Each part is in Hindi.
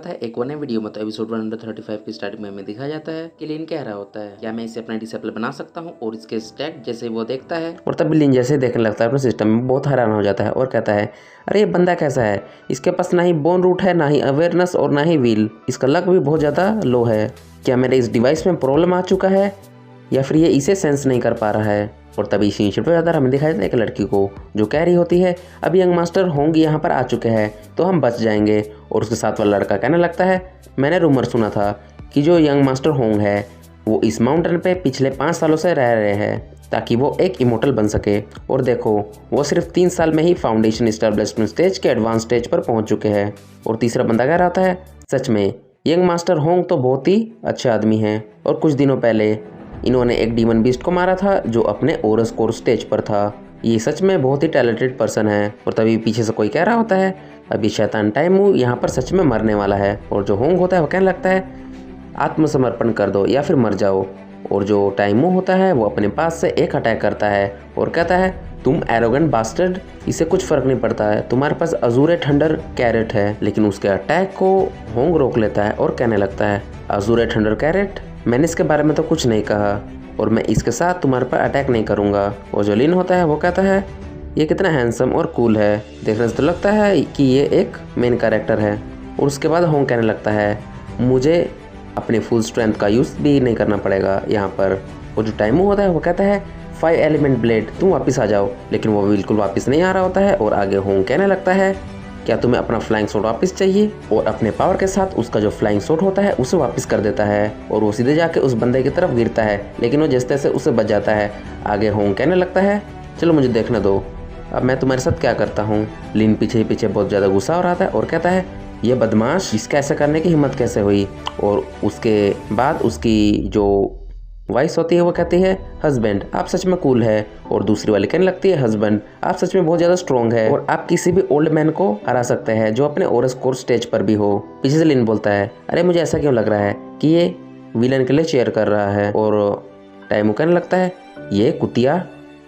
स्वागत है एक और नए वीडियो में। तो एपिसोड 135 की स्टार्टिंग में हमें दिखाया जाता है कि लिन कह रहा होता है क्या मैं इसे अपना डिसेबल बना सकता हूँ, और इसके स्टैट जैसे वो देखता है और तभी लिन जैसे देखने लगता है अपने सिस्टम में बहुत हैरान हो जाता है और कहता है अरे ये बंदा कैसा है, इसके पास ना ही बोन रूट है, ना ही अवेयरनेस और ना ही व्हील, इसका लक भी बहुत ज़्यादा लो है। क्या मेरे इस डिवाइस में प्रॉब्लम आ चुका है या फिर ये इसे सेंस नहीं कर पा रहा है। और तभी सीन शिफ्ट हो जाता है, हमें दिखाया जाता है एक लड़की को जो कह रही होती है अब यंग मास्टर होंगी यहाँ पर आ चुके हैं तो हम बच जाएंगे। और उसके साथ वाला लड़का कहने लगता है मैंने रूमर सुना था कि जो यंग मास्टर होंग है वो इस माउंटेन पे पिछले 5 सालों से रह रहे हैं ताकि वो एक इमोर्टल बन सके। और देखो वो सिर्फ 3 साल में ही फाउंडेशन एस्टेब्लिशमेंट स्टेज के एडवांस स्टेज पर पहुंच चुके हैं। और तीसरा बंदा कह रहा था है सच में यंग मास्टर होंग तो बहुत ही अच्छे आदमी हैं, और कुछ दिनों पहले इन्होंने एक डीमन बीस्ट को मारा था जो अपने ओरस कोर स्टेज पर था। ये सच में बहुत ही टैलेंटेड पर्सन है। और तभी पीछे से कोई कह रहा होता है अभी शैतान टाइमू यहाँ पर सच में मरने वाला है। और जो होंग होता है वो कहने लगता है आत्मसमर्पण कर दो या फिर मर जाओ। और जो टाइमू होता है वो अपने पास से एक अटैक करता है और कहता है तुम एरोगेंट बास्टर्ड, इससे कुछ फर्क नहीं पड़ता है, तुम्हारे पास अजूरे थंडर कैरेट है। लेकिन उसके अटैक को होंग रोक लेता है और कहने लगता है अजूरे थंडर कैरेट, मैंने इसके बारे में तो कुछ नहीं कहा और मैं इसके साथ तुम्हारे पर अटैक नहीं करूँगा। और जो लिन होता है वो कहता है ये कितना हैंडसम और कूल है, देखने से तो लगता है कि ये एक मेन कैरेक्टर है। और उसके बाद होंग कहने लगता है मुझे अपने फुल स्ट्रेंथ का यूज़ भी नहीं करना पड़ेगा यहाँ पर। और जो टाइमू होता है वो कहता है 5 एलिमेंट ब्लेड तुम वापस आ जाओ। लेकिन वो बिल्कुल वापस नहीं आ रहा होता है। और आगे होंग कहने लगता है क्या तुम्हें अपना फ्लाइंग शॉट वापस चाहिए। और अपने पावर के साथ उसका जो फ्लाइंग शॉट होता है उसे वापस कर देता है और वो सीधे जाके उस बंदे की तरफ गिरता है, लेकिन वो जिस तरह से उसे बच जाता है। आगे होंग कहने लगता है चलो मुझे देखने दो, अब मैं तुम्हारे साथ क्या करता हूँ। लिन पीछे ही पीछे बहुत ज़्यादा गुस्सा हो रहा था और कहता है ये बदमाश, इसका ऐसा करने की हिम्मत कैसे हुई। और उसके बाद उसकी जो वॉइस होती है वो कहती है हस्बैंड आप सच में कूल है। और दूसरी वाली कहने लगती है हस्बैंड आप सच में बहुत ज़्यादा स्ट्रॉन्ग है और आप किसी भी ओल्ड मैन को हरा सकते हैं जो अपने ओरस कोर स्टेज पर भी हो। पीछे से लिन बोलता है अरे मुझे ऐसा क्यों लग रहा है कि ये विलन के लिए चेयर कर रहा है। और टाइमू कहने लगता है ये कुतिया,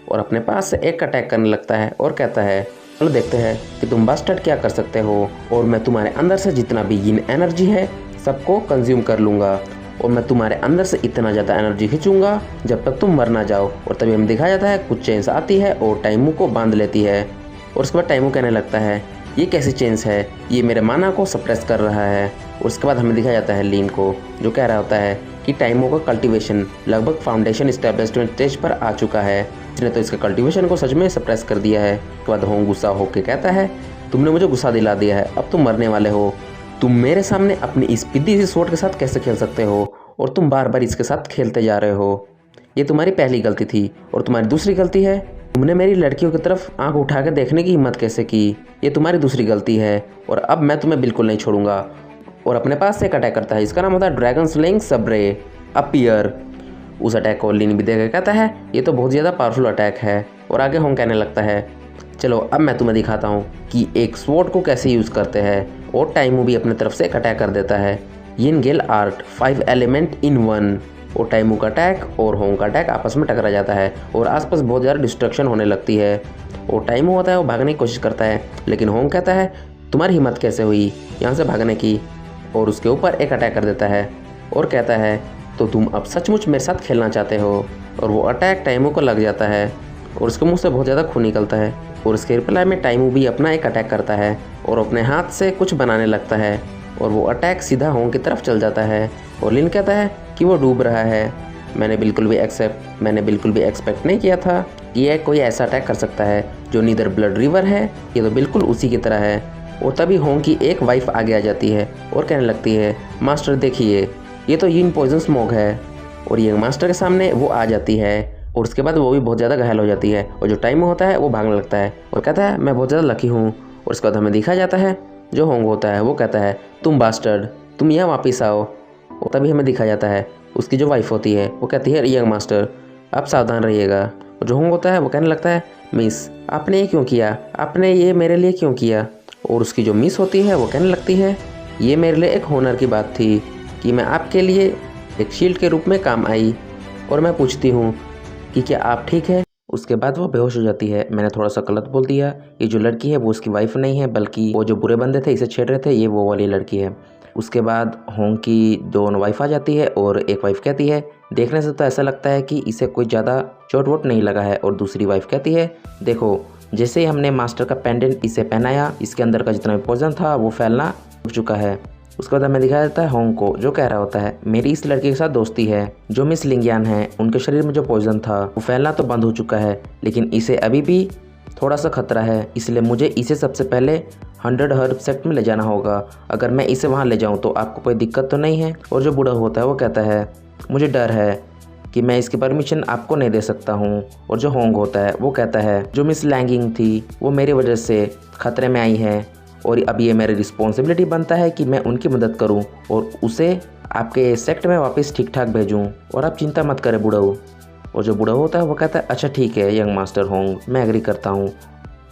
और अपने पास से एक अटैक करने लगता है और कहता है चलो देखते हैं कि तुम बास्टर्ड क्या कर सकते हो, और मैं तुम्हारे अंदर से जितना भी यिन एनर्जी है सबको कंज्यूम कर लूँगा और मैं तुम्हारे अंदर से इतना ज़्यादा एनर्जी खींचूंगा जब तक तुम मर ना जाओ। और तभी हमें दिखाया जाता है कुछ चेंस आती है और टाइमू को बांध लेती है। और उसके बाद टाइमू कहने लगता है ये कैसी चेंस है, ये मेरे माना को सप्रेस कर रहा है। और उसके बाद हमें दिखाया जाता है लीन को जो कह रहा होता है कि टाइमू का कल्टिवेशन लगभग फाउंडेशन एस्टेब्लिशमेंट स्टेज पर आ चुका है, इसने तो इसके कल्टिवेशन को सच में सप्रेस कर दिया है। उसके बाद होंग गुस्सा होकर कहता है तुमने मुझे गुस्सा दिला दिया है, अब तुम मरने वाले हो। तुम मेरे सामने अपनी इस पिद्दी सी सोट के साथ कैसे खेल सकते हो, और तुम बार बार इसके साथ खेलते जा रहे हो। ये तुम्हारी पहली गलती थी। और तुम्हारी दूसरी गलती है तुमने मेरी लड़कियों की तरफ आंख उठा के देखने की हिम्मत कैसे की, ये तुम्हारी दूसरी गलती है। और अब मैं तुम्हें बिल्कुल नहीं छोड़ूंगा। और अपने पास से एक अटैक करता है, इसका नाम होता है ड्रैगन स्लेइंग सब्रे अपीयर। उस अटैक को लिन भी देख कहता है ये तो बहुत ज़्यादा पावरफुल अटैक है। और आगे होंग कहने लगता है चलो अब मैं तुम्हें दिखाता हूँ कि एक स्वॉर्ड को कैसे यूज़ करते हैं। और टाइमू भी अपने तरफ से एक अटैक कर देता है यिन गेल आर्ट 5 एलिमेंट इन 1। और टाइमू का अटैक और होंग का अटैक आपस में टकरा जाता है और आसपास बहुत ज़्यादा डिस्ट्रक्शन होने लगती है। और टाइमू होता है वो भागने की कोशिश करता है, लेकिन होंग कहता है तुम्हारी हिम्मत कैसे हुई यहाँ से भागने की। और उसके ऊपर एक अटैक कर देता है और कहता है तो तुम अब सचमुच मेरे साथ खेलना चाहते हो। और वो अटैक टाइमू को लग जाता है और उसके मुंह से बहुत ज़्यादा खून निकलता है। और उसके रिप्लाई में टाइमू भी अपना एक अटैक करता है और अपने हाथ से कुछ बनाने लगता है और वो अटैक सीधा होंग की तरफ चल जाता है। और लिन कहता है कि वो डूब रहा है, मैंने बिल्कुल भी एक्सपेक्ट नहीं किया था कि यह कोई ऐसा अटैक कर सकता है जो नीदर ब्लड रिवर है, ये तो बिल्कुल उसी की तरह है। और तभी होंग की एक वाइफ आगे आ जाती है और कहने लगती है मास्टर देखिए ये तो यिन पॉइजन स्मोक है। और ये मास्टर के सामने वो आ जाती है और उसके बाद वो भी बहुत ज़्यादा घायल हो जाती है। और जो टाइम होता है वो भागने लगता है और कहता है मैं बहुत ज़्यादा लकी हूँ। और उसके बाद हमें दिखा जाता है जो होंग होता है वो कहता है तुम बास्टर्ड तुम यहाँ वापस आओ। और तभी हमें दिखा जाता है उसकी जो वाइफ होती है वो कहती है यंग मास्टर आप सावधान रहिएगा। और जो होंग होता है वो कहने लगता है मिस आपने ये क्यों किया, आपने ये मेरे लिए क्यों किया। और उसकी जो मिस होती है वो कहने लगती है ये मेरे लिए एक होनर की बात थी कि मैं आपके लिए एक शील्ड के रूप में काम आई। और मैं पूछती हूँ कि क्या आप ठीक है। उसके बाद वो बेहोश हो जाती है। मैंने थोड़ा सा गलत बोल दिया, ये जो लड़की है वो उसकी वाइफ नहीं है बल्कि वो जो बुरे बंदे थे इसे छेड़ रहे थे ये वो वाली लड़की है। उसके बाद होंग की दोनों वाइफ आ जाती है और एक वाइफ कहती है, देखने से तो ऐसा लगता है कि इसे कोई ज़्यादा चोट वोट नहीं लगा है। और दूसरी वाइफ कहती है, देखो जैसे ही हमने मास्टर का पेंडेंट इसे पहनाया, इसके अंदर का जितना भी पॉइजन था वो फैलना रुक चुका है। उसके बाद हमें दिखाया जाता है होंग को, जो कह रहा होता है, मेरी इस लड़की के साथ दोस्ती है। जो मिस लिंगियान है, उनके शरीर में जो पॉइजन था वो फैलना तो बंद हो चुका है, लेकिन इसे अभी भी थोड़ा सा खतरा है, इसलिए मुझे इसे सबसे पहले 100 हर्ब सेक्ट में ले जाना होगा। अगर मैं इसे वहाँ ले जाऊँ तो आपको कोई दिक्कत तो नहीं है। और जो बूढ़ा होता है वो कहता है, मुझे डर है कि मैं इसकी परमिशन आपको नहीं दे सकता हूँ। और जो होंग होता है वो कहता है, जो मिस लैंगिंग थी वो मेरी वजह से खतरे में आई है और अब ये मेरी रिस्पॉन्सिबिलिटी बनता है कि मैं उनकी मदद करूँ और उसे आपके सेक्ट में वापस ठीक ठाक भेजूँ। और आप चिंता मत करें बूढ़ा। और जो बूढ़ा होता है वो कहता है, अच्छा ठीक है यंग मास्टर होंग, मैं एग्री करता हूँ।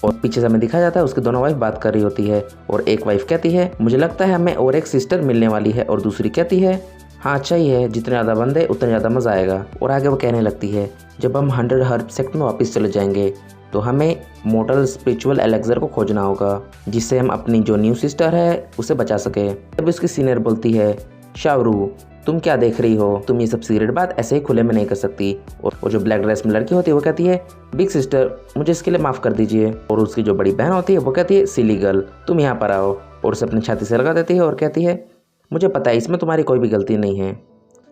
और पीछे से हमें दिखाया जाता है उसकी दोनों वाइफ बात कर रही होती है और एक वाइफ कहती है, मुझे लगता है हमें और एक सिस्टर मिलने वाली है। और दूसरी कहती है, हाँ अच्छा ही है, जितने ज़्यादा बंदे उतना ज़्यादा मज़ा आएगा। और आगे वो कहने लगती है, जब हम 100 हर्ब सेक्ट में वापस चले जाएंगे तो हमें मोर्टल स्पिरिचुअल एलेक्सर को खोजना होगा, जिससे हम अपनी जो न्यू सिस्टर है उसे बचा सके। तब उसकी सीनियर बोलती है, शावरू तुम क्या देख रही हो, तुम ये सब सीक्रेट बात ऐसे ही खुले में नहीं कर सकती। और जो ब्लैक ड्रेस में लड़की होती है वो कहती है, बिग सिस्टर मुझे इसके लिए माफ़ कर दीजिए। और उसकी जो बड़ी बहन होती है वो कहती है, सिली गर्ल तुम यहाँ पर आओ। और उसे अपनी छाती से लगा देती है और कहती है, मुझे पता है इसमें तुम्हारी कोई भी गलती नहीं है।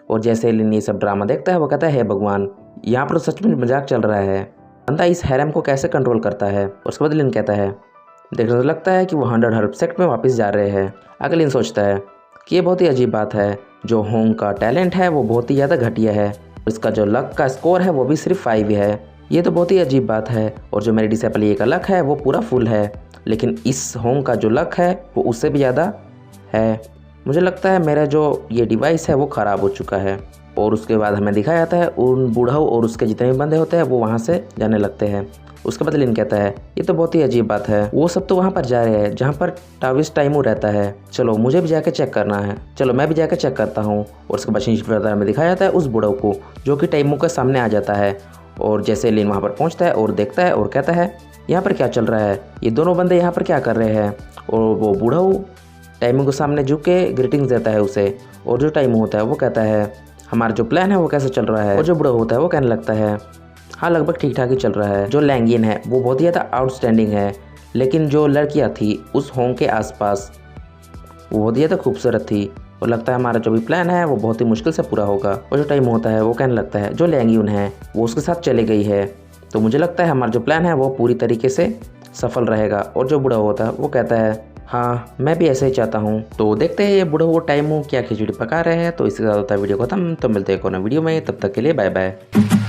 और जैसे लिन ये सब ड्रामा देखता है वो कहता है, हे भगवान यहाँ पर सच में मजाक चल रहा है, बंदा इस हैरम को कैसे कंट्रोल करता है। और उसके बाद लिन कहता है, देखने तो लगता है कि वो 100 हर्ब सेक्ट में वापस जा रहे हैं। आगे लिन सोचता है कि ये बहुत ही अजीब बात है, जो होंग का टैलेंट है वो बहुत ही ज़्यादा घटिया है, इसका जो लक का स्कोर है वो भी सिर्फ 5 ही है। ये तो बहुत ही अजीब बात है। और जो मेरी डिसेबल ये का लक है वो पूरा फुल है, लेकिन इस होंग का जो लक है वो उससे भी ज़्यादा है। मुझे लगता है मेरा जो ये डिवाइस है वो ख़राब हो चुका है। और उसके बाद हमें दिखाया जाता है उन बूढ़ाओं और उसके जितने भी बंदे होते हैं वो वहाँ से जाने लगते हैं। उसके बाद लिन कहता है, ये तो बहुत ही अजीब बात है, वो सब तो वहाँ पर जा रहे हैं जहाँ पर टाविस टाइमू रहता है, चलो मुझे भी जाकर चेक करना है, चलो मैं भी जाकर चेक करता हूँ। और उसके बाद में दिखाया जाता है उस बूढ़ा को, जो कि टाइमू के सामने आ जाता है। और जैसे लिन वहाँ पर पहुँचता है और देखता है और कहता है, यहाँ पर क्या चल रहा है, ये दोनों बंदे यहाँ पर क्या कर रहे हैं। और वो बूढ़ा टाइमू के सामने झुक के ग्रीटिंग्स देता है उसे। और जो टाइमू होता है वो कहता है, हमारा जो प्लान है वो कैसे चल रहा है। और जो बूढ़ा होता है वो कहने लगता है, हाँ लगभग ठीक ठाक ही चल रहा है। जो लैंगियन है वो बहुत ही ज़्यादा आउटस्टैंडिंग है, लेकिन जो लड़कियाँ थी उस होंग के आसपास वो बहुत ही ज़्यादा खूबसूरत थी। और लगता है हमारा जो भी प्लान है वो बहुत ही मुश्किल से पूरा होगा। और जो टाइम होता है वो कहने लगता है, जो लैंगियन है वो उसके साथ चले गई है, तो मुझे लगता है हमारा जो प्लान है वो पूरी तरीके से सफल रहेगा। और जो बूढ़ा होता है वो कहता है, हाँ मैं भी ऐसे ही चाहता हूँ। तो देखते हैं ये बूढ़ा वो टाइम क्या खिचड़ी पका रहे हैं। तो इसके साथ होता है वीडियो खत्म। तो मिलते हैं कोई वीडियो में, तब तक के लिए बाय बाय।